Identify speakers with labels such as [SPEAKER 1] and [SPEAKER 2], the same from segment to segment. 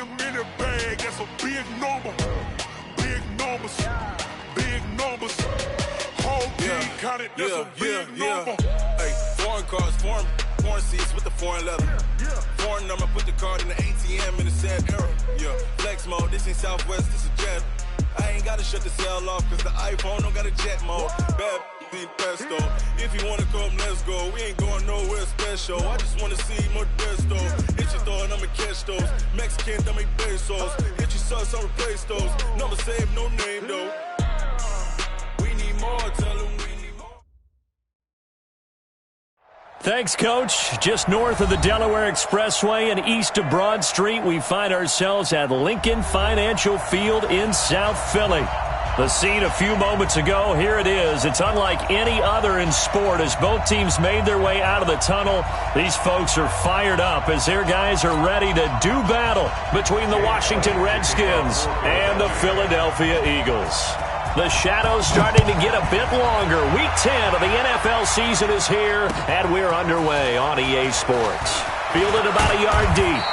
[SPEAKER 1] him in the bag, that's a big number. Big numbers, big numbers. Whole team counted, that's a big number.
[SPEAKER 2] Hey, foreign cars, foreign seats with the foreign leather. Foreign number, put the card in the ATM in the sad era. Yeah, flex mode, this ain't Southwest, this is jet. I ain't gotta shut the cell off, cause the iPhone don't got a jet mode. Bad ain't pesto. If you wanna come, let's go. We ain't going nowhere special. I just wanna see Modesto. Hit your thought, I'ma catch those. Mexican, I make pesos. Hit your sus, I'll replace those. Number saved, no name though. We need more, tell them we need more.
[SPEAKER 3] Thanks, Coach. Just north of the Delaware Expressway and east of Broad Street, we find ourselves at Lincoln Financial Field in South Philly. The scene a few moments ago, here it is. It's unlike any other in sport as both teams made their way out of the tunnel. These folks are fired up as their guys are ready to do battle between the Washington Redskins and the Philadelphia Eagles. The shadow's starting to get a bit longer. Week 10 of the NFL season is here, and we're underway on EA Sports. Fielded about a yard deep,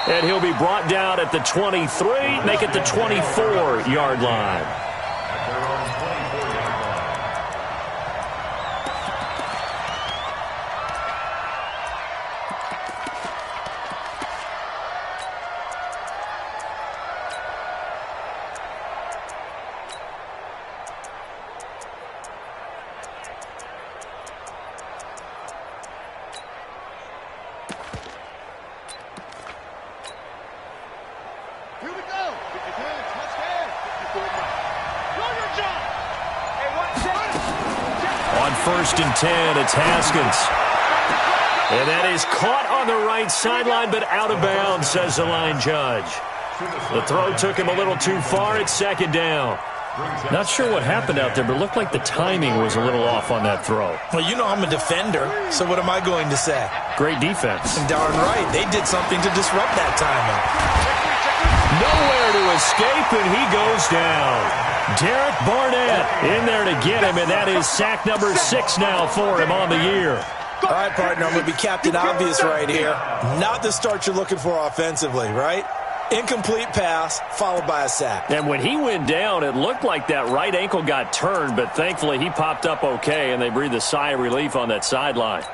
[SPEAKER 3] and he'll be brought down at the 23, make it the 24-yard line. First and 10, it's Haskins. And that is caught on the right sideline, but out of bounds, says the line judge. The throw took him a little too far. It's second down. Not sure what happened out there, but it looked like the timing was a little off on that throw.
[SPEAKER 4] Well, you know I'm a defender, so what am I going to say?
[SPEAKER 3] Great defense.
[SPEAKER 4] Darn right. They did something to disrupt that timing.
[SPEAKER 3] Nowhere to escape, and he goes down. Derek Barnett in there to get him, and that is sack number 6 now for him on the year.
[SPEAKER 4] All right, partner, I'm going to be Captain Obvious right here. Not the start you're looking for offensively, right? Incomplete pass followed by a sack.
[SPEAKER 3] And when he went down, it looked like that right ankle got turned, but thankfully he popped up okay, and they breathed a sigh of relief on that sideline.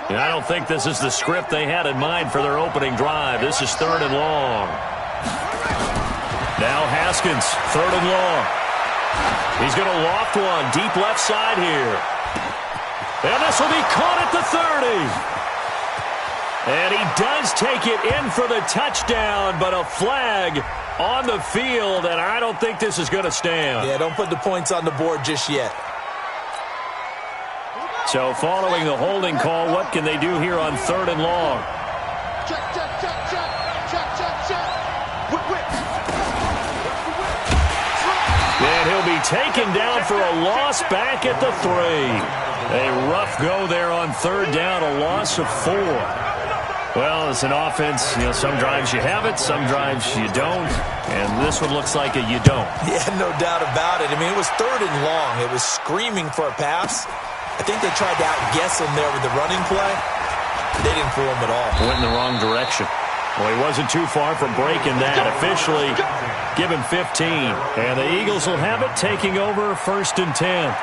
[SPEAKER 3] And I don't think this is the script they had in mind for their opening drive. This is 3rd and long. Now Haskins, 3rd and long. He's going to loft one, deep left side here. And this will be caught at the 30. And he does take it in for the touchdown, but a flag on the field, and I don't think this is going to stand.
[SPEAKER 4] Yeah, don't put the points on the board just yet.
[SPEAKER 3] So following the holding call, what can they do here on 3rd and long?
[SPEAKER 5] Check, check, check, check, check, check, check. Whip.
[SPEAKER 3] And he'll be taken down for a loss back at the 3. A rough go there on 3rd down, a loss of 4. Well, it's an offense, some drives you have it, some drives you don't, and this one looks like you don't.
[SPEAKER 4] Yeah, no doubt about it. I mean, it was 3rd and long. It was screaming for a pass. I think they tried to outguess him there with the running play. They didn't fool him at all.
[SPEAKER 3] Went in the wrong direction. Well, he wasn't too far from breaking that. Officially, give him 15. And the Eagles will have it, taking over 1st and 10.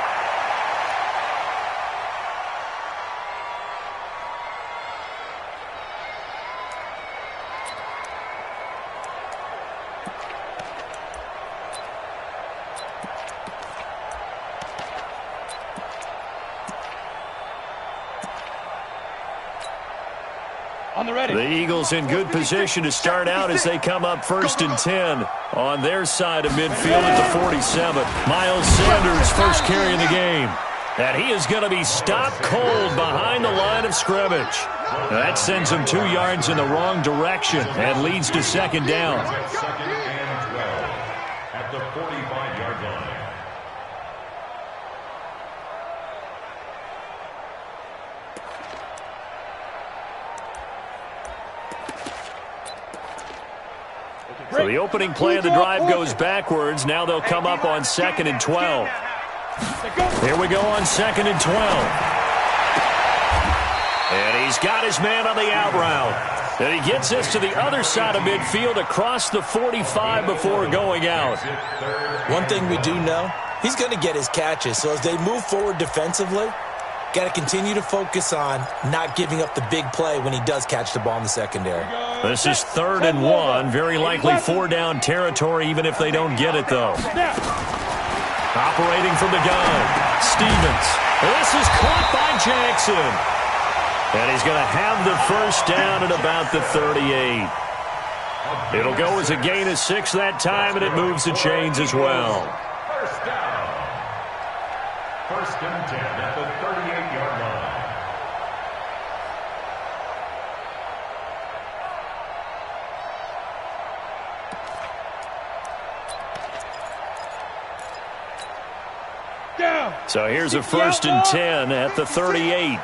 [SPEAKER 3] The Eagles in good position to start out as they come up 1st and 10 on their side of midfield at the 47. Miles Sanders first carry in the game. And he is going to be stopped cold behind the line of scrimmage. That sends him 2 yards in the wrong direction and leads to 2nd down.
[SPEAKER 6] Second and 12 at the 45-yard line.
[SPEAKER 3] So the opening play of the drive goes backwards. Now they'll come up on 2nd and 12. Here we go on 2nd and 12. And he He's got his man on the out route. And he gets this to the other side of midfield across the 45 before going out.
[SPEAKER 4] One thing we do know, he's going to get his catches. So as they move forward defensively, got to continue to focus on not giving up the big play when he does catch the ball in the secondary.
[SPEAKER 3] This is 3rd and 1. Very likely 4-down territory, even if they don't get it, though. Operating from the gun, Stevens. This is caught by Jackson. And he's going to have the first down at about the 38. It'll go as a gain of 6 that time, and it moves the chains as well.
[SPEAKER 6] First down. 1st and 10 at the 38-yard line.
[SPEAKER 3] So here's a 1st and 10 at the 38.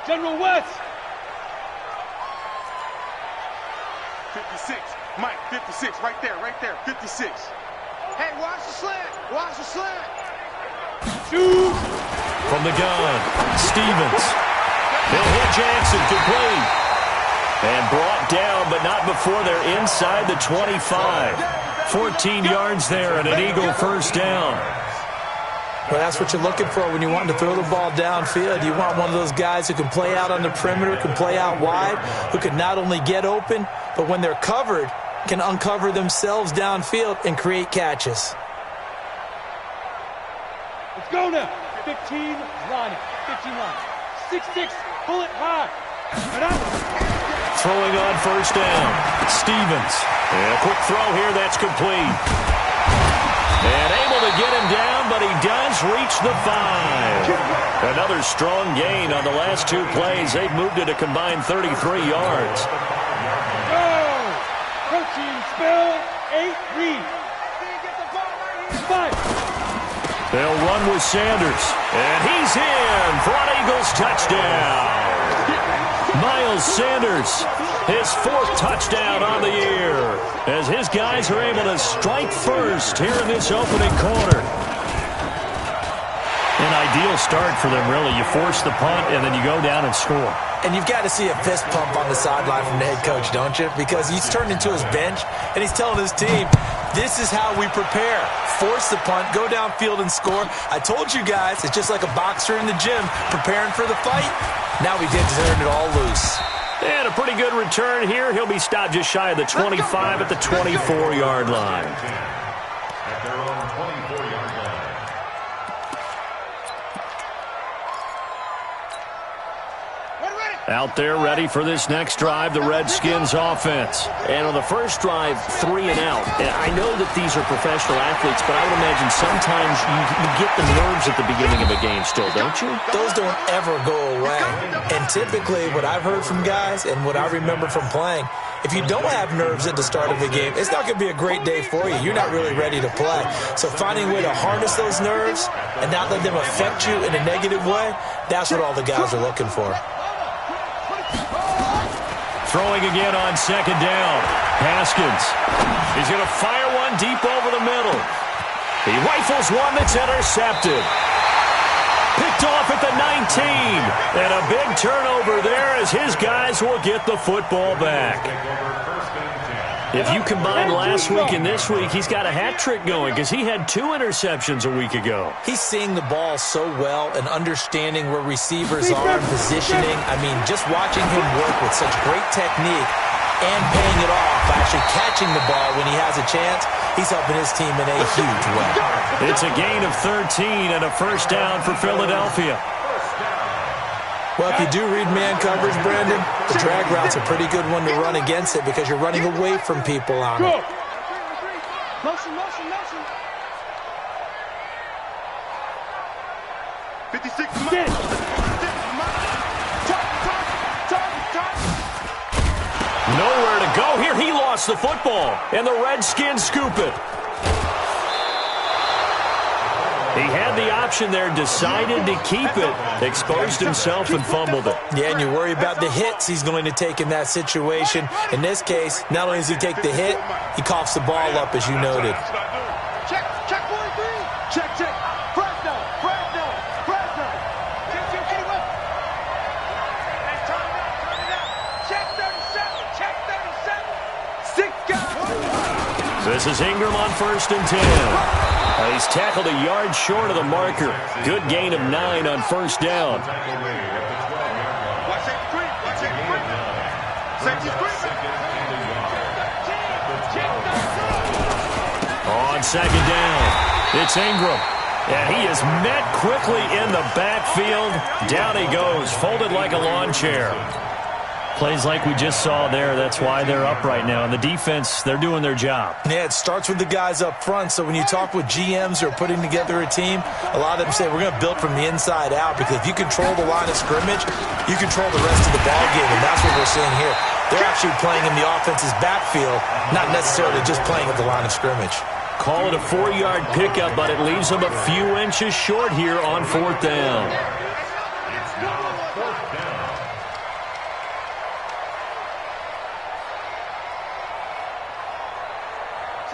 [SPEAKER 7] General West.
[SPEAKER 5] 56. Mike, 56. Right there. 56. Hey, watch the slant.
[SPEAKER 7] Shoot.
[SPEAKER 3] From the gun, Stevens. He'll hit Jackson complete. And brought down, but not before they're inside the 25. 14 yards there and an Eagle first down.
[SPEAKER 4] Well, that's what you're looking for when you want to throw the ball downfield. You want one of those guys who can play out on the perimeter, can play out wide, who can not only get open, but when they're covered, can uncover themselves downfield and create catches.
[SPEAKER 7] Let's go now. 15 line. 6-6, pull it high.
[SPEAKER 3] Throwing on first down, Stevens. And a quick throw here, that's complete. And able to get him down, but he does reach the 5. Another strong gain on the last 2 plays. They've moved it a combined 33 yards.
[SPEAKER 7] Go! Coaching spell 8 read. 5.
[SPEAKER 3] They'll run with Sanders. And he's in for an Eagles touchdown. Miles Sanders, his 4th touchdown on the year, as his guys are able to strike first here in this opening quarter. An ideal start for them, really. You force the punt, and then you go down and score.
[SPEAKER 4] And you've got to see a fist pump on the sideline from the head coach, don't you? Because he's turned into his bench, and he's telling his team, this is how we prepare. Force the punt, go downfield and score. I told you guys, it's just like a boxer in the gym preparing for the fight. Now we did turn it all loose.
[SPEAKER 3] And a pretty good return here. He'll be stopped just shy of the 25 at the 24-yard line.
[SPEAKER 6] At their own 24-yard line.
[SPEAKER 3] Out there ready for this next drive, the Redskins offense. And on the first drive, 3 and out. And I know that these are professional athletes, but I would imagine sometimes you get the nerves at the beginning of a game still, don't you?
[SPEAKER 4] Those don't ever go away. And typically what I've heard from guys and what I remember from playing, if you don't have nerves at the start of a game, it's not going to be a great day for you. You're not really ready to play. So finding a way to harness those nerves and not let them affect you in a negative way, that's what all the guys are looking for.
[SPEAKER 3] Throwing again on 2nd down. Haskins. He's going to fire one deep over the middle. He rifles one that's intercepted. Picked off at the 19. And a big turnover there as his guys will get the football back. If you combine last week and this week, he's got a hat trick going because he had 2 interceptions a week ago.
[SPEAKER 4] He's seeing the ball so well and understanding where receivers are and positioning. I mean, just watching him work with such great technique and paying it off by actually catching the ball when he has a chance, he's helping his team in a huge way.
[SPEAKER 3] It's a gain of 13 and a first down for Philadelphia.
[SPEAKER 4] Well, if you do read man coverage, Brandon, the drag route's a pretty good one to run against it because you're running away from people on it.
[SPEAKER 5] Motion. 56.
[SPEAKER 3] Nowhere to go here. He lost the football, and the Redskins scoop it. He had the option there, decided to keep it, exposed himself and fumbled it.
[SPEAKER 4] Yeah, and you worry about the hits he's going to take in that situation. In this case, not only does he take the hit, he coughs the ball up, as you noted.
[SPEAKER 5] Check 43. Check. Fresh down.
[SPEAKER 3] This is Ingram on 1st and 10. He's tackled a yard short of the marker. Good gain of 9 on 1st down.
[SPEAKER 5] Watch safety creep. Watch safety creep. Safety creep.
[SPEAKER 3] On 2nd down, it's Ingram. And he is met quickly in the backfield. Down he goes, folded like a lawn chair. Plays like we just saw there. That's why they're up right now. And the defense, they're doing their job.
[SPEAKER 4] Yeah, it starts with the guys up front. So when you talk with GMs who are putting together a team, a lot of them say we're going to build from the inside out, because if you control the line of scrimmage, you control the rest of the ball game, and that's what we're seeing here. They're actually playing in the offense's backfield, not necessarily just playing at the line of scrimmage.
[SPEAKER 3] Call it a 4-yard pickup, but it leaves them a few inches short here on 4th down.
[SPEAKER 6] It's now 4th down.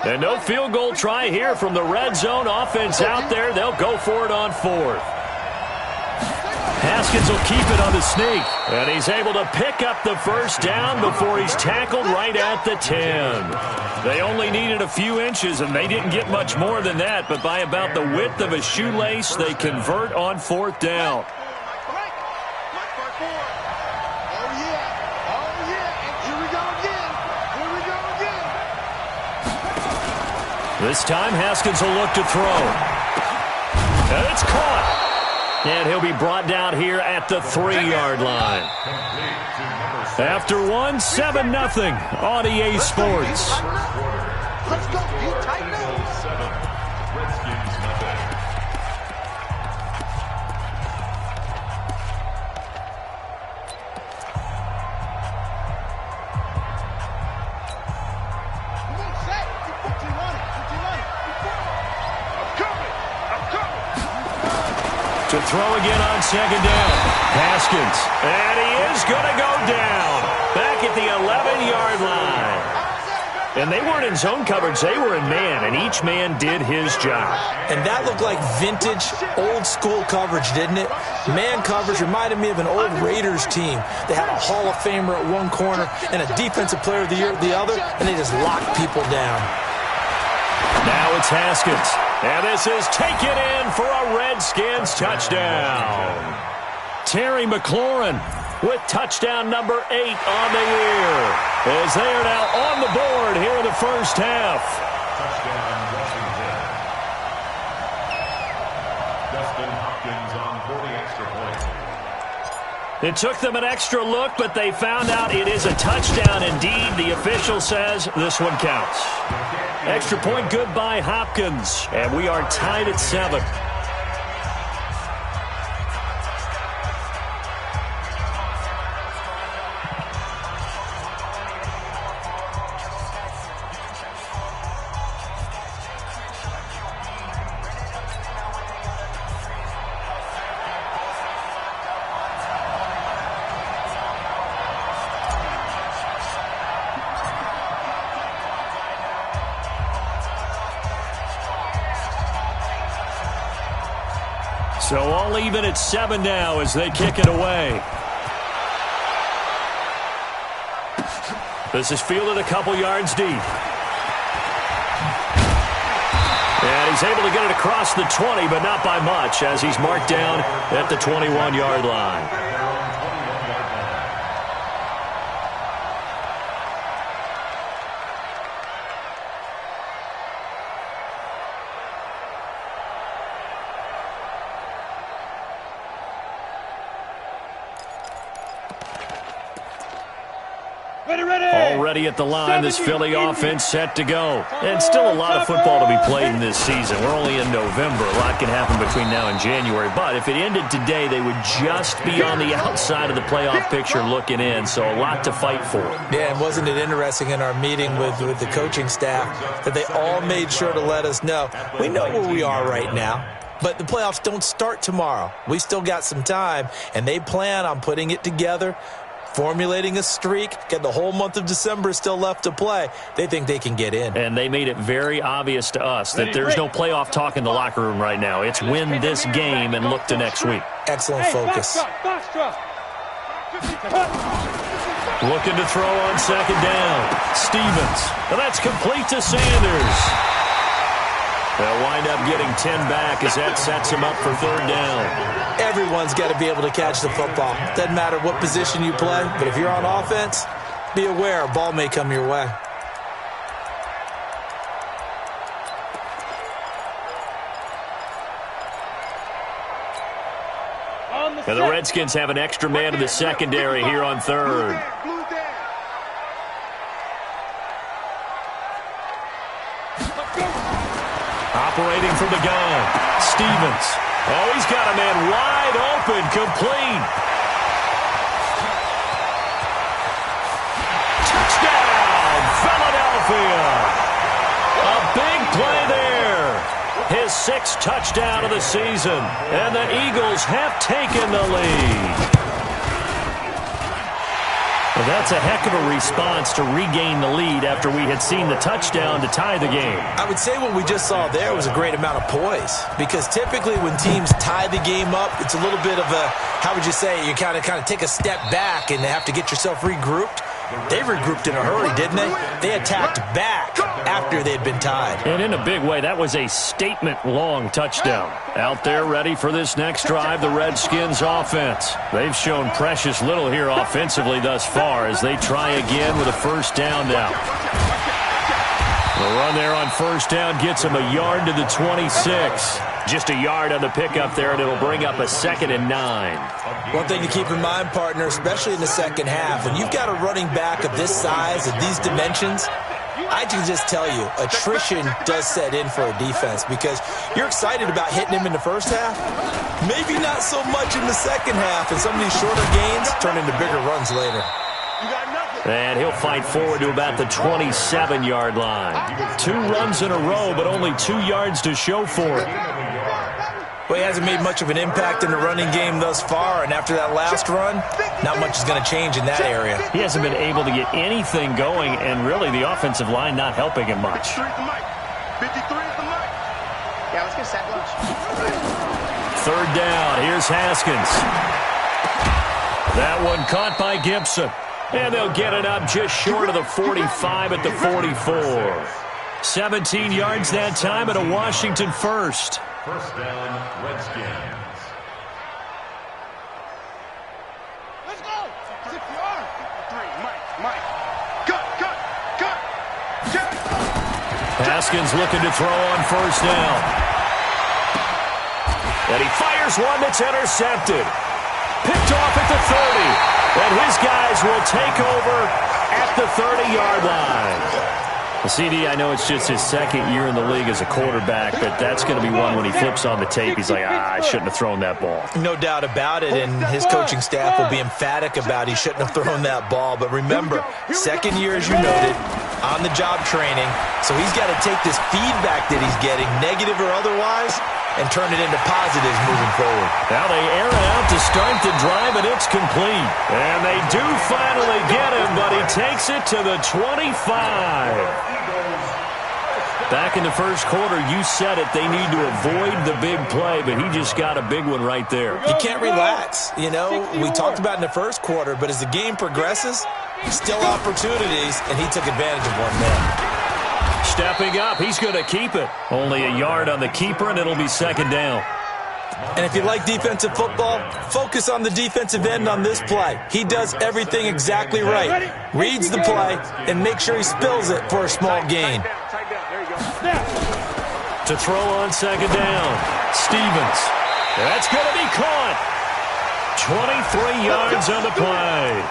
[SPEAKER 3] And no field goal try here from the red zone offense out there. They'll go for it on 4th. Haskins will keep it on the sneak. And he's able to pick up the 1st down before he's tackled right at the 10. They only needed a few inches, and they didn't get much more than that. But by about the width of a shoelace, they convert on 4th down. This time, Haskins will look to throw. And it's caught. And he'll be brought down here at the 3-yard line. After 1, 7-0 on EA Sports.
[SPEAKER 5] Let's go. You tighten up.
[SPEAKER 6] Redskins nothing.
[SPEAKER 3] To throw again on 2nd down. Haskins. And he is going to go down. Back at the 11-yard line. And they weren't in zone coverage. They were in man, and each man did his job.
[SPEAKER 4] And that looked like vintage, old-school coverage, didn't it? Man coverage reminded me of an old Raiders team. They had a Hall of Famer at one corner and a Defensive Player of the Year at the other, and they just locked people down.
[SPEAKER 3] Now it's Haskins. And this is taken in for a Redskins touchdown. Terry McLaurin with touchdown number 8 on the year, as they are now on the board here in the first half.
[SPEAKER 6] Touchdown, Washington. Dustin Hopkins on 40 extra points.
[SPEAKER 3] It took them an extra look, but they found out it is a touchdown indeed. The official says this one counts. Extra point good by Hopkins, and we are tied at 7. So all even at 7 now as they kick it away. This is fielded a couple yards deep. And he's able to get it across the 20, but not by much, as he's marked down at the 21-yard line. Already at the line, this Philly offense set to go. And still a lot of football to be played in this season. We're only in November. A lot can happen between now and January. But if it ended today, they would just be on the outside of the playoff picture looking in. So a lot to fight for.
[SPEAKER 4] Yeah, and wasn't it interesting in our meeting with the coaching staff that they all made sure to let us know, we know where we are right now. But the playoffs don't start tomorrow. We still got some time, and they plan on putting it together, formulating a streak, get the whole month of December still left to play. They think they can get in.
[SPEAKER 3] And they made it very obvious to us that there's no playoff talk in the locker room right now. It's win this game and look to next week.
[SPEAKER 4] Excellent focus.
[SPEAKER 3] Looking to throw on second down. Stevens. And that's complete to Sanders. They'll wind up getting 10 back as that sets him up for third down.
[SPEAKER 4] Everyone's got to be able to catch the football. Doesn't matter what position you play, but if you're on offense, be aware a ball may come your way.
[SPEAKER 3] And the Redskins have an extra man in the secondary here on third. Operating from the gun, Stevens. Oh, he's got a man wide open, complete. Touchdown, Philadelphia. A big play there. His 6th touchdown of the season, and the Eagles have taken the lead. Well, that's a heck of a response to regain the lead after we had seen the touchdown to tie the game.
[SPEAKER 4] I would say what we just saw there was a great amount of poise, because typically when teams tie the game up, it's a little bit of a, how would you say, you kind of take a step back and have to get yourself regrouped. They regrouped in a hurry, didn't they? They attacked back after they had been tied.
[SPEAKER 3] And in a big way, that was a statement-long touchdown. Out there ready for this next drive, the Redskins offense. They've shown precious little here offensively thus far as they try again with a first down now. The run there on first down gets them a yard to the 26. Just a yard on the pickup there, and it'll bring up a 2nd and 9.
[SPEAKER 4] One thing to keep in mind, partner, especially in the second half, when you've got a running back of this size, of these dimensions, I can just tell you, attrition does set in for a defense, because you're excited about hitting him in the first half, maybe not so much in the second half, and some of these shorter gains turn into bigger runs later.
[SPEAKER 3] And he'll fight forward to about the 27-yard line. 2 runs in a row, but only 2 yards to show for it.
[SPEAKER 4] Well, he hasn't made much of an impact in the running game thus far, and after that last run, not much is going to change in that area.
[SPEAKER 3] He hasn't been able to get anything going, and really the offensive line not helping him much.
[SPEAKER 5] 53 is the mic. Yeah, let's get sack lunch.
[SPEAKER 3] Third down, here's Haskins. That one caught by Gibson. And they'll get it up just short of the 45 at the 44. 17 yards that time, and a Washington first.
[SPEAKER 6] First down, Redskins.
[SPEAKER 5] Let's go. 6-yard. 53, Mike. Cut.
[SPEAKER 3] Haskins looking to throw on first down. And he fires one that's intercepted. Picked off at the 30. And his guys will take over at the 30-yard line. The CD, I know it's just his 2nd year in the league as a quarterback, but that's going to be one when he flips on the tape. He's like, I shouldn't have thrown that ball.
[SPEAKER 4] No doubt about it, and his coaching staff will be emphatic about he shouldn't have thrown that ball. But remember, 2nd year, as you noted, on-the-job training, so he's got to take this feedback that he's getting, negative or otherwise, and turn it into positives moving forward.
[SPEAKER 3] Now they air it out to start the drive, and it's complete. And they do finally get him, but he takes it to the 25. Back in the first quarter, you said it, they need to avoid the big play, but he just got a big one right there.
[SPEAKER 4] You can't relax. You know, we talked about in the first quarter, but as the game progresses, still opportunities, and he took advantage of one there.
[SPEAKER 3] Stepping up, he's going to keep it. Only a yard on the keeper, and it'll be 2nd down.
[SPEAKER 4] And if you like defensive football, focus on the defensive end on this play. He does everything exactly right. Reads the play and make sure he spills it for a small gain.
[SPEAKER 3] To throw on second down, Stevens. That's going to be caught. 23 yards on the play.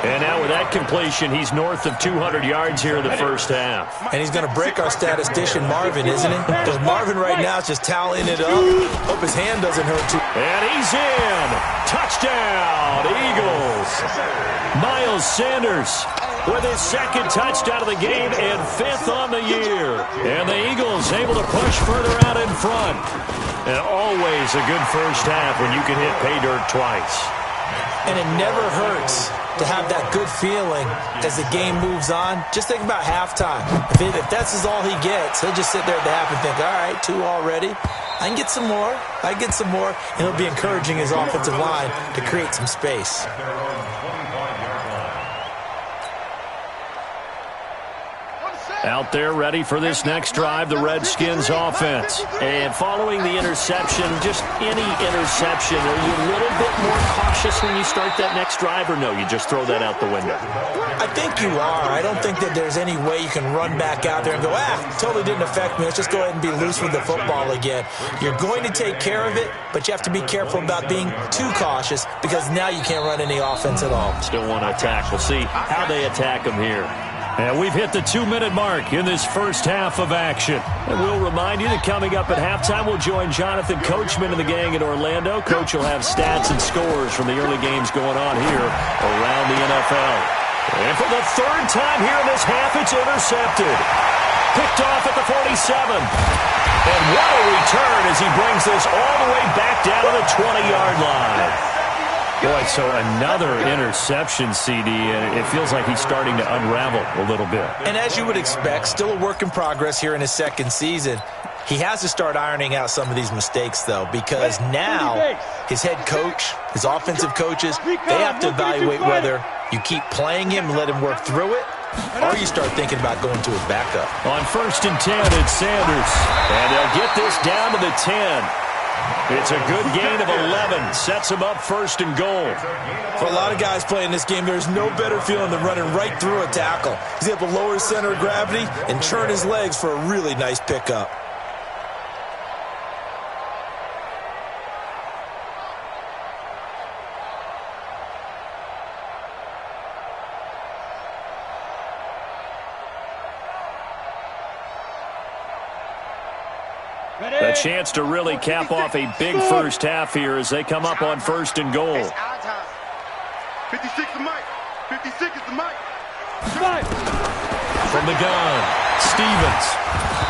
[SPEAKER 3] And now with that completion, he's north of 200 yards here in the first half.
[SPEAKER 4] And he's going to break our statistician Marvin, isn't he? Because Marvin right now is just tallying it up. Hope his hand doesn't hurt too.
[SPEAKER 3] And he's in. Touchdown, Eagles. Miles Sanders with his 2nd touchdown of the game and 5th on the year. And the Eagles able to push further out in front. And always a good first half when you can hit pay dirt twice.
[SPEAKER 4] And it never hurts to have that good feeling as the game moves on. Just think about halftime. If that's all he gets, he'll just sit there at the half and think, all right, 2 already. I can get some more. And he'll be encouraging his offensive line to create some space.
[SPEAKER 3] Out there ready for this next drive, the Redskins offense. And following the interception, just any interception, are you a little bit more cautious when you start that next drive, or no, you just throw that out the window?
[SPEAKER 4] I think you are. I don't think that there's any way you can run back out there and go, totally didn't affect me. Let's just go ahead and be loose with the football again. You're going to take care of it, but you have to be careful about being too cautious because now you can't run any offense at all.
[SPEAKER 3] Still want to attack. We'll see how they attack them here. And we've hit the 2-minute mark in this first half of action. And we'll remind you that coming up at halftime, we'll join Jonathan Coachman and the gang in Orlando. Coach will have stats and scores from the early games going on here around the NFL. And for the third time here in this half, it's intercepted. Picked off at the 47. And what a return as he brings this all the way back down to the 20-yard line. Boy, so another interception, CD, and it feels like he's starting to unravel a little bit.
[SPEAKER 4] And as you would expect, still a work in progress here in his second season. He has to start ironing out some of these mistakes, though, because now his head coach, his offensive coaches, they have to evaluate whether you keep playing him and let him work through it, or you start thinking about going to his backup.
[SPEAKER 3] On 1st and 10, it's Sanders. And they'll get this down to the 10. It's a good gain of 11. Sets him up 1st and goal.
[SPEAKER 4] For a lot of guys playing this game, there's no better feeling than running right through a tackle. He's able to lower his center of gravity and turn his legs for a really nice pickup.
[SPEAKER 3] A chance to really cap off a big first half here as they come up on 1st and goal.
[SPEAKER 5] 56 is Mike. 56 is the Mike.
[SPEAKER 3] From the gun, Stevens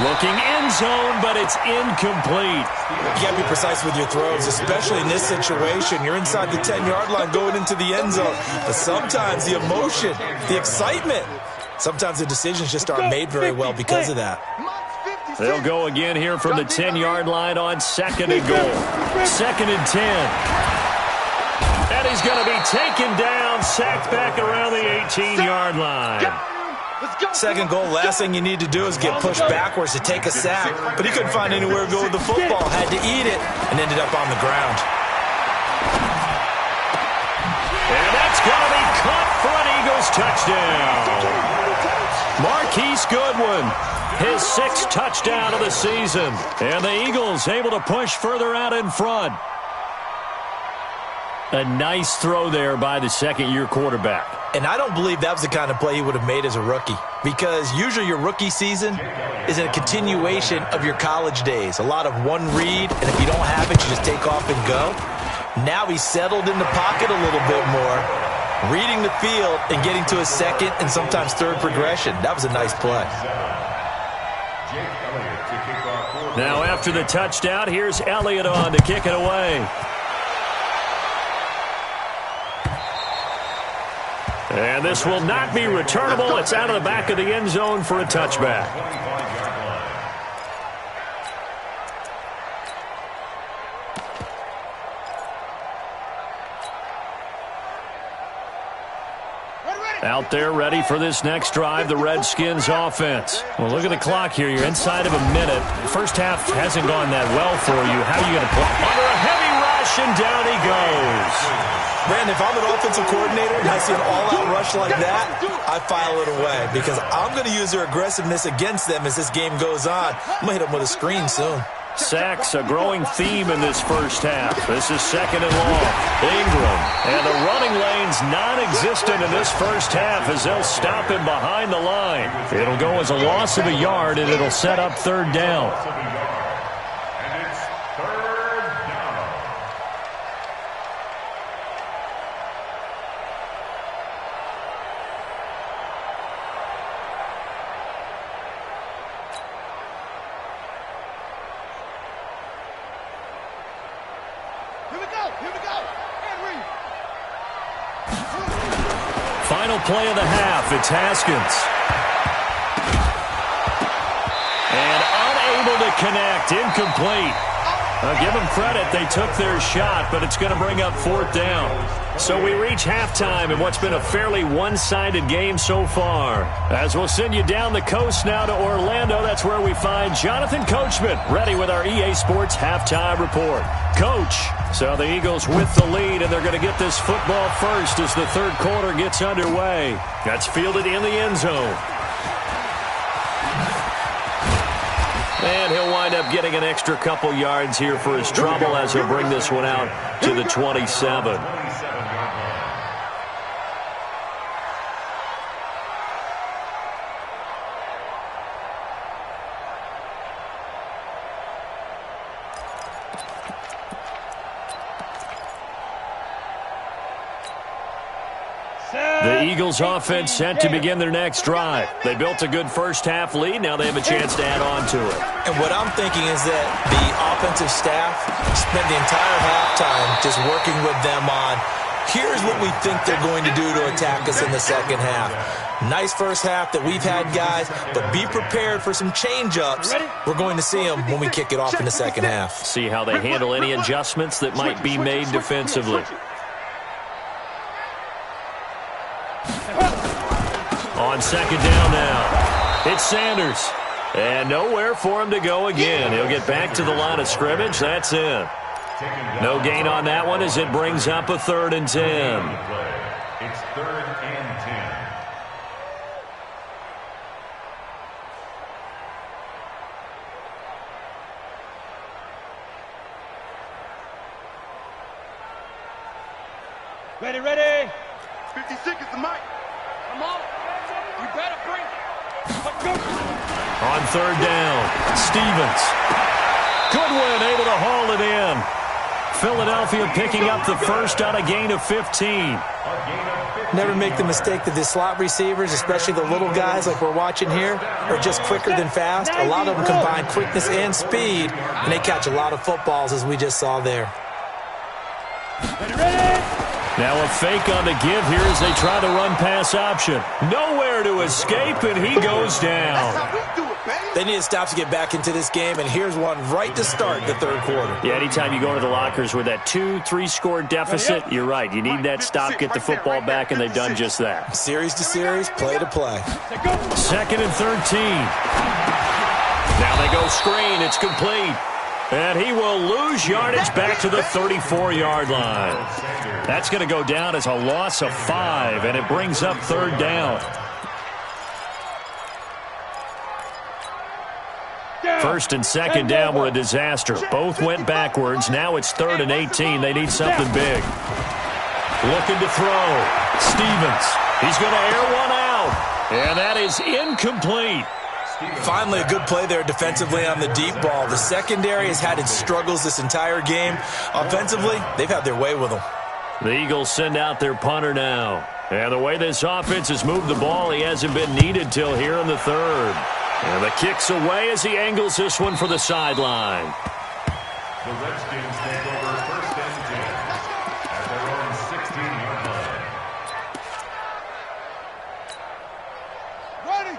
[SPEAKER 3] looking end zone, but it's incomplete.
[SPEAKER 4] You got to be precise with your throws, especially in this situation. You're inside the 10-yard line going into the end zone. But sometimes the emotion, the excitement, sometimes the decisions just aren't made very well because of that.
[SPEAKER 3] They'll go again here from the 10-yard line on 2nd and goal. 2nd and 10. And he's going to be taken down, sacked back around the 18-yard line.
[SPEAKER 4] Second goal, last thing you need to do is get pushed backwards to take a sack. But he couldn't find anywhere to go with the football, had to eat it, and ended up on the ground.
[SPEAKER 3] And that's going to be caught for an Eagles touchdown. Marquise Goodwin, his 6th touchdown of the season. And the Eagles able to push further out in front. A nice throw there by the second-year quarterback.
[SPEAKER 4] And I don't believe that was the kind of play he would have made as a rookie, because usually your rookie season is a continuation of your college days. A lot of one read, and if you don't have it, you just take off and go. Now he's settled in the pocket a little bit more, reading the field and getting to his second and sometimes third progression. That was a nice play.
[SPEAKER 3] Now after the touchdown, here's Elliott on to kick it away. And this will not be returnable. It's out of the back of the end zone for a touchback. Out there ready for this next drive, the Redskins offense. Well, look at the clock here. You're inside of a minute. First half hasn't gone that well for you. How are you going to play? Under a heavy rush, and down he goes.
[SPEAKER 4] Brandon, if I'm an offensive coordinator and I see an all-out rush like that, I file it away because I'm going to use their aggressiveness against them as this game goes on. I'm going to hit them with a screen soon.
[SPEAKER 3] Sacks, a growing theme in this first half. This is 2nd and long. Ingram, and the running lane's non-existent in this first half as they'll stop him behind the line. It'll go as a loss of a yard, and it'll set up 3rd down.
[SPEAKER 6] And it's 3rd down.
[SPEAKER 3] Final play of the half, it's Haskins. And unable to connect, incomplete. I'll give them credit. They took their shot, but it's going to bring up 4th down. So we reach halftime in what's been a fairly one-sided game so far. As we'll send you down the coast now to Orlando, that's where we find Jonathan Coachman, ready with our EA Sports Halftime Report. Coach, so the Eagles with the lead, and they're going to get this football first as the third quarter gets underway. That's fielded in the end zone. And he'll wind up getting an extra couple yards here for his trouble as he'll bring this one out to the 27. The Eagles offense set to begin their next drive. They built a good first-half lead. Now they have a chance to add on to it.
[SPEAKER 4] And what I'm thinking is that the offensive staff spent the entire halftime just working with them on, here's what we think they're going to do to attack us in the second half. Nice first half that we've had, guys, but be prepared for some change-ups. We're going to see them when we kick it off in the second half.
[SPEAKER 3] See how they handle any adjustments that might be made defensively. On second down now, it's Sanders. And nowhere for him to go again. He'll get back to the line of scrimmage. That's it. No gain on that one as it brings up a 3rd and 10.
[SPEAKER 6] It's 3rd and 10.
[SPEAKER 7] Ready.
[SPEAKER 5] 50 seconds to Mike.
[SPEAKER 7] Come on. You better bring it.
[SPEAKER 3] On 3rd down, Stevens. Goodwin able to haul it in. Philadelphia picking up the first on a gain of 15.
[SPEAKER 4] Never make the mistake that the slot receivers, especially the little guys like we're watching here, are just quicker than fast. A lot of them combine quickness and speed, and they catch a lot of footballs, as we just saw there.
[SPEAKER 3] Now a fake on the give here as they try the run-pass option. Nowhere to escape, and he goes down.
[SPEAKER 4] They need to stop to get back into this game, and here's one right to start the third quarter.
[SPEAKER 3] Yeah, anytime you go to the lockers with that 2-3 score deficit, you're right. You need that stop, get the football back, and they've done just that.
[SPEAKER 4] Series to series, play to play.
[SPEAKER 3] 2nd and 13. Now they go screen. It's complete. And he will lose yardage back to the 34-yard line. That's going to go down as a loss of 5, and it brings up 3rd down. 1st and 2nd down were a disaster. Both went backwards. Now it's 3rd and 18. They need something big. Looking to throw. Stevens. He's going to air one out. And that is incomplete.
[SPEAKER 4] Finally, a good play there defensively on the deep ball. The secondary has had its struggles this entire game. Offensively, they've had their way with them.
[SPEAKER 3] The Eagles send out their punter now. And the way this offense has moved the ball, he hasn't been needed till here in the 3rd. And the kick's away as he angles this one for the sideline.
[SPEAKER 6] The Redskins take over 1st and 10 at their own 16-yard line.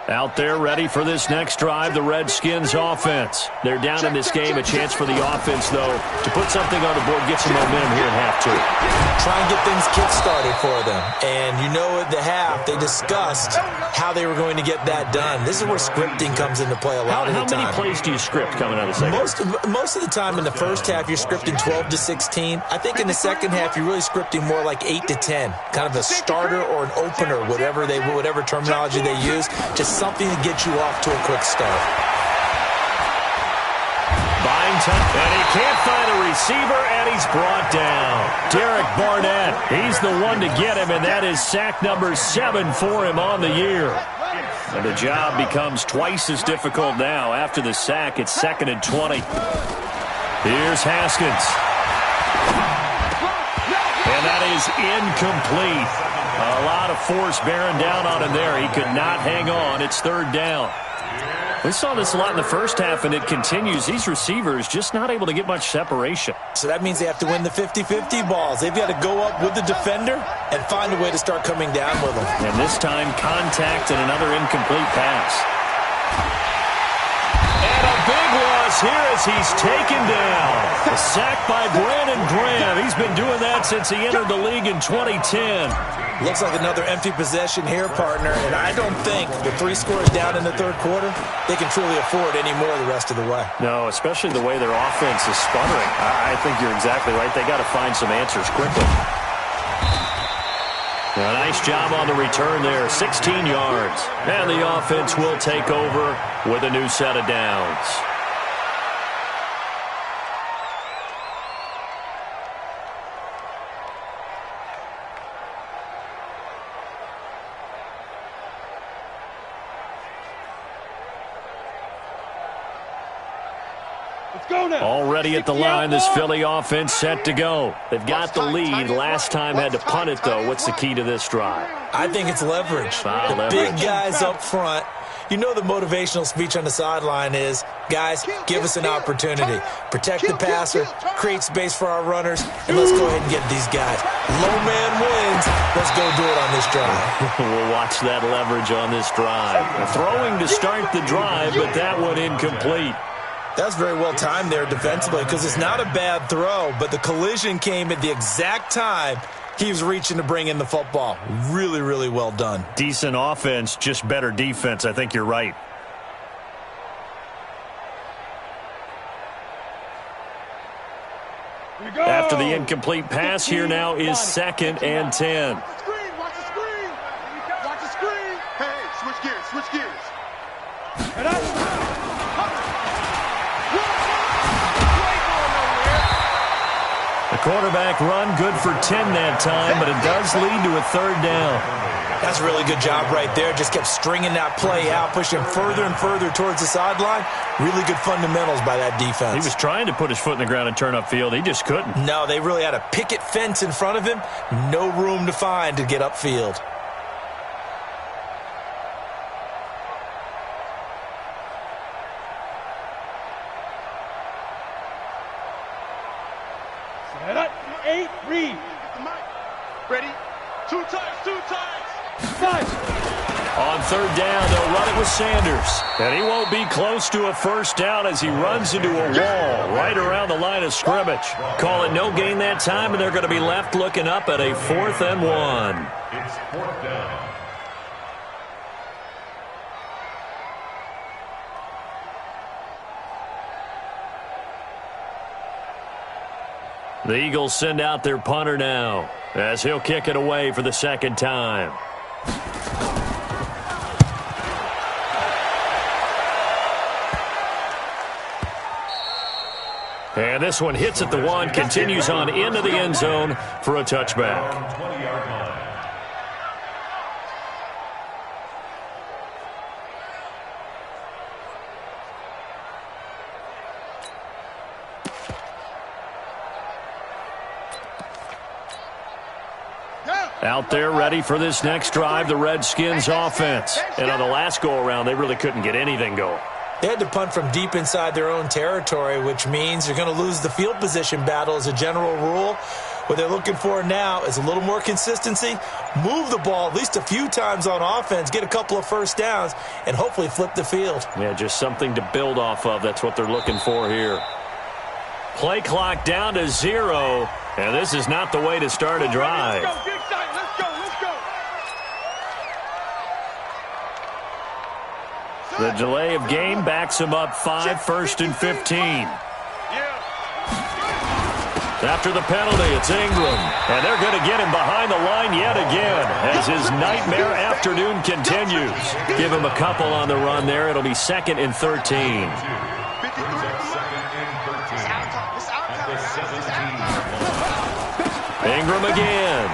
[SPEAKER 3] Out there ready for this next drive, the Redskins offense. They're down in this game. A chance for the offense, though, to put something on the board, get some momentum here in half 2.
[SPEAKER 4] Try and get things kick-started for them. And you know at the half, they discussed how they were going to get that done. This is where scripting comes into play a lot of the time.
[SPEAKER 3] How many plays do you script coming out of the second?
[SPEAKER 4] Most of the time in the first half, you're scripting 12 to 16. I think in the second half, you're really scripting more like 8 to 10. Kind of a starter or an opener, whatever terminology they use. Just something to get you off to a quick start.
[SPEAKER 3] Buying time, and he can't find a receiver, and he's brought down. Derek Barnett, he's the one to get him, and that is sack number 7 for him on the year. And the job becomes twice as difficult now. After the sack, it's 2nd and 20. Here's Haskins. And that is incomplete. A lot of force bearing down on him there. He could not hang on. It's 3rd down. We saw this a lot in the first half, and it continues. These receivers just not able to get much separation.
[SPEAKER 4] So that means they have to win the 50-50 balls. They've got to go up with the defender and find a way to start coming down with them.
[SPEAKER 3] And this time, contact and another incomplete pass. And a big loss here as he's taken down.
[SPEAKER 7] The
[SPEAKER 3] sack by Brandon Graham. He's been doing that since he entered the league in 2010.
[SPEAKER 4] Looks like another empty possession here, partner, and I don't think with 3 scores down in the third quarter, they can truly afford any more the rest of the way.
[SPEAKER 3] No, especially the way their offense is sputtering. I think you're exactly right. They got to find some answers quickly. A nice job on the return there, 16 yards. And the offense will take over with a new set of downs. Already at the line, this Philly offense set to go. They've got the lead. Last time had to punt it, though. What's the key to this drive?
[SPEAKER 4] I think it's leverage. The big guys up front. You know the motivational speech on the sideline is, guys, give us an opportunity. Protect the passer, create space for our runners, and let's go ahead and get these guys. Low man wins. Let's go do it on this drive.
[SPEAKER 3] We'll watch that leverage on this drive. Throwing to start the drive, but that one incomplete.
[SPEAKER 4] That's very well timed there defensively because it's not a bad throw, but the collision came at the exact time he was reaching to bring in the football. Really, really well done.
[SPEAKER 3] Decent offense, just better defense. I think you're right. After the incomplete pass, here now is 2nd and 10.
[SPEAKER 5] Watch the screen, watch the screen. Watch the screen. Hey, switch gears, switch gears. And
[SPEAKER 3] the quarterback run good for 10 that time, but it does lead to a 3rd down.
[SPEAKER 4] That's a really good job right there. Just kept stringing that play out, pushing further and further towards the sideline. Really good fundamentals by that defense.
[SPEAKER 3] He was trying to put his foot in the ground and turn upfield. He just couldn't.
[SPEAKER 4] No, they really had a picket fence in front of him. No room to find to get upfield.
[SPEAKER 7] Set up. 8, read.
[SPEAKER 5] Ready? 2 times, 2 times.
[SPEAKER 7] 5.
[SPEAKER 3] On 3rd down, they'll run it with Sanders. And he won't be close to a 1st down as he runs into a wall right around the line of scrimmage. Call it no gain that time, and they're going to be left looking up at a 4th and 1.
[SPEAKER 6] It's 4th down.
[SPEAKER 3] The Eagles send out their punter now as he'll kick it away for the 2nd time. And this one hits at the 1, continues on into the end zone for a touchback.
[SPEAKER 6] 20-yard line.
[SPEAKER 3] Out there ready for this next drive, the Redskins offense. And on the last go-around, they really couldn't get anything going.
[SPEAKER 4] They had to punt from deep inside their own territory, which means you're going to lose the field position battle as a general rule. What they're looking for now is a little more consistency, move the ball at least a few times on offense, get a couple of 1st downs, and hopefully flip the field.
[SPEAKER 3] Yeah, just something to build off of. That's what they're looking for here. Play clock down to 0, and this is not the way to start a drive.
[SPEAKER 5] Let's go, big side. Let's go, let's go.
[SPEAKER 3] The delay of game backs him up 5, 1st and 15. After the penalty, it's Ingram. And they're going to get him behind the line yet again as his nightmare afternoon continues. Give him a couple on the run there. It'll be 2nd and 13. Ingram again.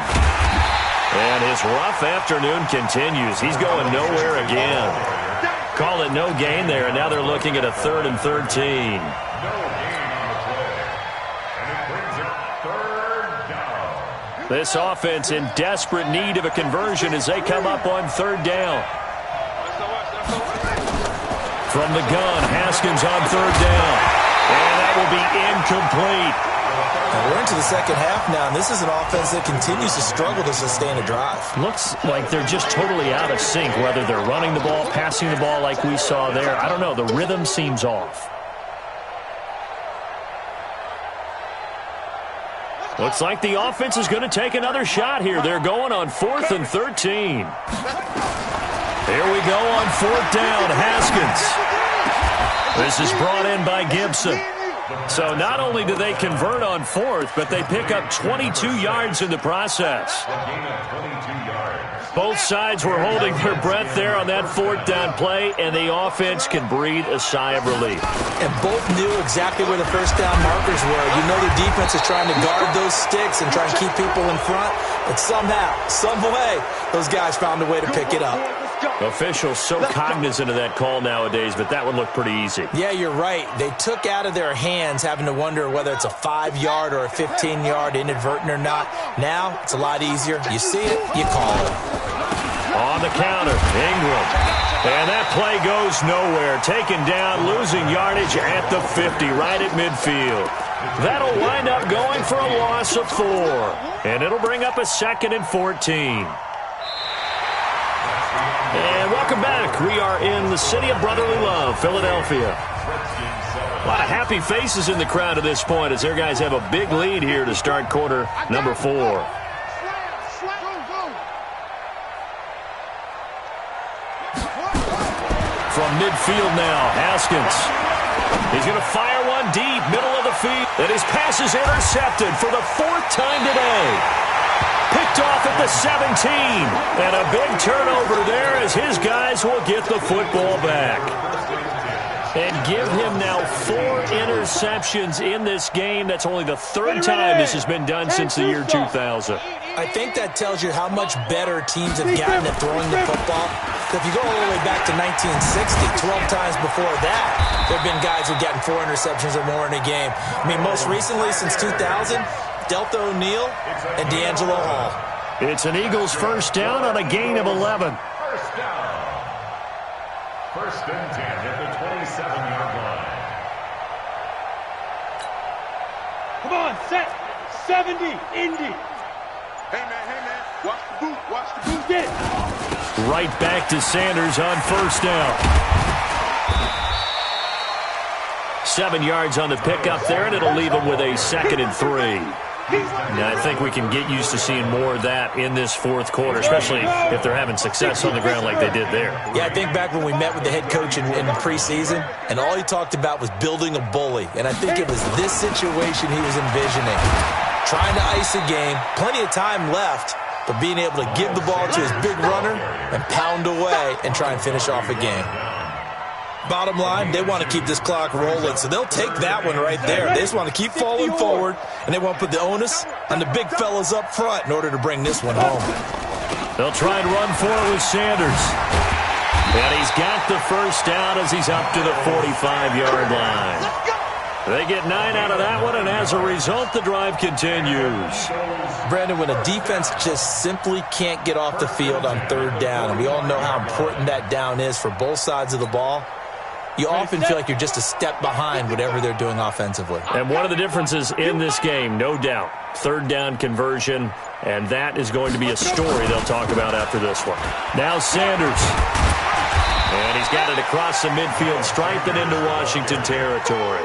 [SPEAKER 3] And his rough afternoon continues. He's going nowhere again. Call it no gain there, and now they're looking at a 3rd and 13.
[SPEAKER 6] No gain on the play. And it brings it 3rd down.
[SPEAKER 3] This offense in desperate need of a conversion as they come up on 3rd down. From the gun, Haskins on 3rd down. And that will be incomplete.
[SPEAKER 4] Now we're into the 2nd half now, and this is an offense that continues to struggle to sustain a drive.
[SPEAKER 3] Looks like they're just totally out of sync, whether they're running the ball, passing the ball like we saw there. I don't know. The rhythm seems off. Looks like the offense is going to take another shot here. They're going on 4th and 13. Here we go on 4th down. Haskins. This is brought in by Gibson. So not only do they convert on 4th, but they pick up 22 yards in the process. Both sides were holding their breath there on that 4th down play, and the offense can breathe a sigh of relief.
[SPEAKER 4] And both knew exactly where the first down markers were. You know the defense is trying to guard those sticks and try and keep people in front, but somehow, some way, those guys found a way to pick it up.
[SPEAKER 3] Officials so cognizant of that call nowadays, but that one looked pretty easy.
[SPEAKER 4] Yeah, you're right. They took out of their hands having to wonder whether it's a 5-yard or a 15-yard inadvertent or not. Now, it's a lot easier. You see it, you call it.
[SPEAKER 3] On the counter, Ingram. And that play goes nowhere. Taken down, losing yardage at the 50, right at midfield. That'll wind up going for a loss of 4. And it'll bring up a 2nd and 14. And welcome back. We are in the city of brotherly love, Philadelphia. A lot of happy faces in the crowd at this point as their guys have a big lead here to start quarter number 4. From midfield now, Haskins. He's going to fire one deep, middle of the field. And his pass is intercepted for the 4th time today. Picked off at the 17. And a big turnover there as his guys will get the football back. And give him now 4 interceptions in this game. That's only the 3rd time this has been done since the year 2000.
[SPEAKER 4] I think that tells you how much better teams have gotten at throwing the football. If you go all the way back to 1960, 12 times before that, there have been guys who've gotten 4 interceptions or more in a game. I mean, most recently, since 2000, Delta O'Neal and D'Angelo Hall.
[SPEAKER 3] It's an Eagles first down on a gain of 11.
[SPEAKER 6] First down. 1st and 10 at the 27-yard line.
[SPEAKER 7] Come on, set. 70, Indy.
[SPEAKER 5] Hey, man. Watch the boot. Watch the boot.
[SPEAKER 7] Get it.
[SPEAKER 3] Right back to Sanders on 1st down. 7 yards on the pickup there, and it'll leave him with a 2nd and 3. Now, I think we can get used to seeing more of that in this 4th quarter, especially if they're having success on the ground like they did there.
[SPEAKER 4] Yeah, I think back when we met with the head coach in preseason, and all he talked about was building a bully. And I think it was this situation he was envisioning. Trying to ice a game, plenty of time left, but being able to give the ball to his big runner and pound away and try and finish off a game. Bottom line, they want to keep this clock rolling, so they'll take that one right there. They just want to keep falling forward, and they want to put the onus on the big fellas up front in order to bring this one home.
[SPEAKER 3] They'll try and run for it with Sanders. And he's got the first down as he's up to the 45-yard line. They get 9 out of that one, and as a result, the drive continues.
[SPEAKER 4] Brandon, when a defense just simply can't get off the field on 3rd down, and we all know how important that down is for both sides of the ball, you often feel like you're just a step behind whatever they're doing offensively.
[SPEAKER 3] And one of the differences in this game, no doubt, 3rd down conversion, and that is going to be a story they'll talk about after this one. Now Sanders. And he's got it across the midfield stripe and into Washington territory.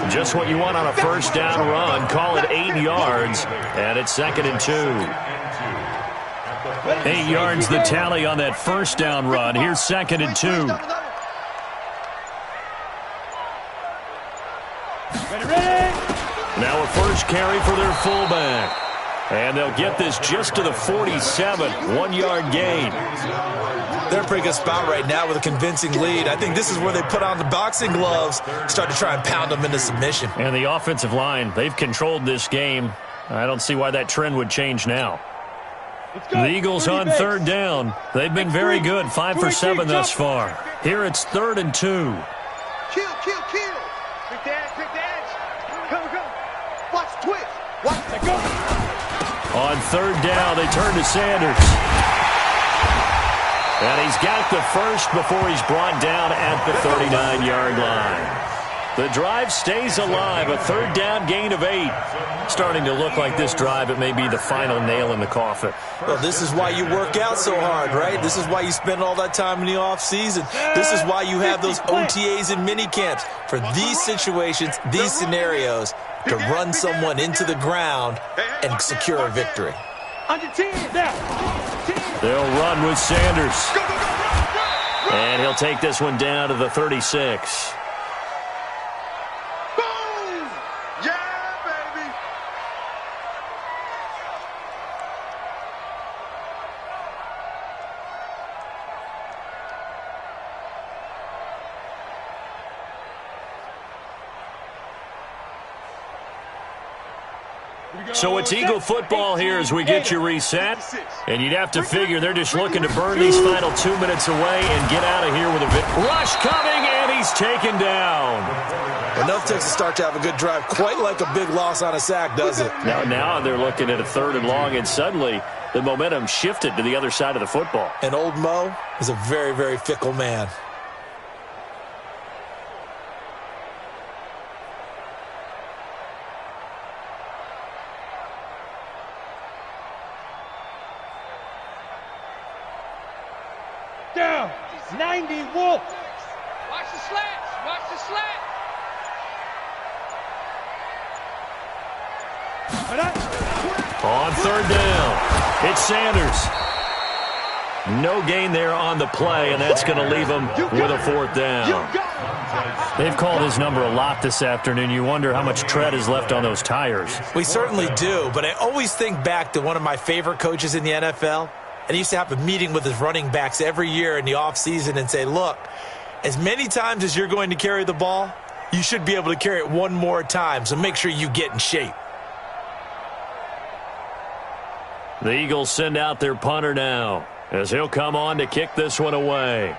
[SPEAKER 3] Just what you want on a first down run. Call it 8 yards, and it's 2nd and 2. 8 yards the tally on that first down run. Here's 2nd and 2. Now a first carry for their fullback. And they'll get this just to the 47, 1-yard gain.
[SPEAKER 4] They're in a pretty good spot right now with a convincing lead. I think this is where they put on the boxing gloves, start to try and pound them into submission.
[SPEAKER 3] And the offensive line, they've controlled this game. I don't see why that trend would change now. The Eagles on 3rd down. They've been very good, 5 for 7 thus far. Here it's 3rd and 2.
[SPEAKER 5] Kill. Pick the edge. Come. Watch the twist. Watch the go.
[SPEAKER 3] On 3rd down, they turn to Sanders. And he's got the first before he's brought down at the 39-yard line. The drive stays alive, a 3rd down gain of 8. Starting to look like this drive, it may be the final nail in the coffin.
[SPEAKER 4] Well, this is why you work out so hard, right? This is why you spend all that time in the offseason. This is why you have those OTAs and mini camps. For these situations, these scenarios, to run someone into the ground and secure a victory.
[SPEAKER 7] Under 10, now. 10.
[SPEAKER 3] They'll run with Sanders. And he'll take this one down to the 36.
[SPEAKER 5] Boom! Yeah, baby!
[SPEAKER 3] So it's Eagle football here as we get you reset. And you'd have to figure they're just looking to burn these final 2 minutes away and get out of here with a rush coming, and he's taken down.
[SPEAKER 4] Enough takes a start to have a good drive, quite like a big loss on a sack, does it?
[SPEAKER 3] Now they're looking at a 3rd and long, and suddenly the momentum shifted to the other side of the football.
[SPEAKER 4] And old Mo is a very, very fickle man.
[SPEAKER 7] Down. 90 Wolf.
[SPEAKER 8] Watch the slats. Watch the slat.
[SPEAKER 3] On 3rd down, it's Sanders. No gain there on the play, and that's going to leave him with a 4th down. They've called his number a lot this afternoon. You wonder how much tread is left on those tires.
[SPEAKER 4] We certainly do, but I always think back to one of my favorite coaches in the NFL. And he used to have a meeting with his running backs every year in the offseason and say, look, as many times as you're going to carry the ball, you should be able to carry it one more time, so make sure you get in shape.
[SPEAKER 3] The Eagles send out their punter now as he'll come on to kick this one away.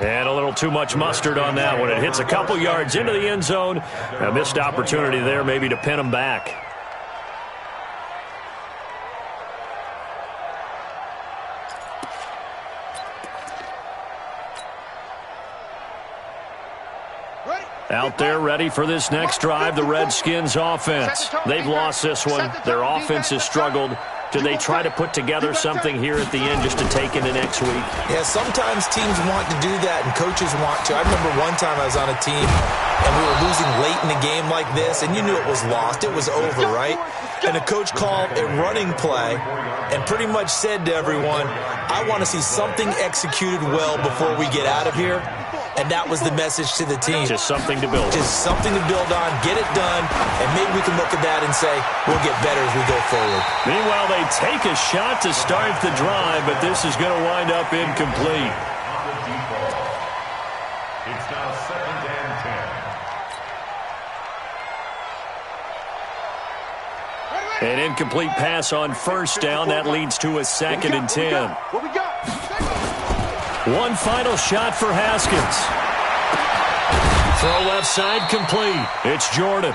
[SPEAKER 3] And a little too much mustard on that one. It hits a couple yards into the end zone. A missed opportunity there maybe to pin him back. Out there ready for this next drive, the Redskins offense. They've lost this one. Their offense has struggled. Do they try to put together something here at the end just to take into next week?
[SPEAKER 4] Yeah, sometimes teams want to do that and coaches want to. I remember one time I was on a team and we were losing late in a game like this, and you knew it was lost. It was over, right? And the coach called a running play and pretty much said to everyone, I want to see something executed well before we get out of here. And that was the message to the team.
[SPEAKER 3] Just something to build on.
[SPEAKER 4] Just something to build on, get it done, and maybe we can look at that and say, we'll get better as we go forward.
[SPEAKER 3] Meanwhile, they take a shot to start the drive, but this is going to wind up incomplete.
[SPEAKER 6] It's now 2nd and 10.
[SPEAKER 3] An incomplete pass on 1st down. That leads to a 2nd and 10.
[SPEAKER 5] What we got?
[SPEAKER 3] One final shot for Haskins. Throw left side complete. It's Jordan.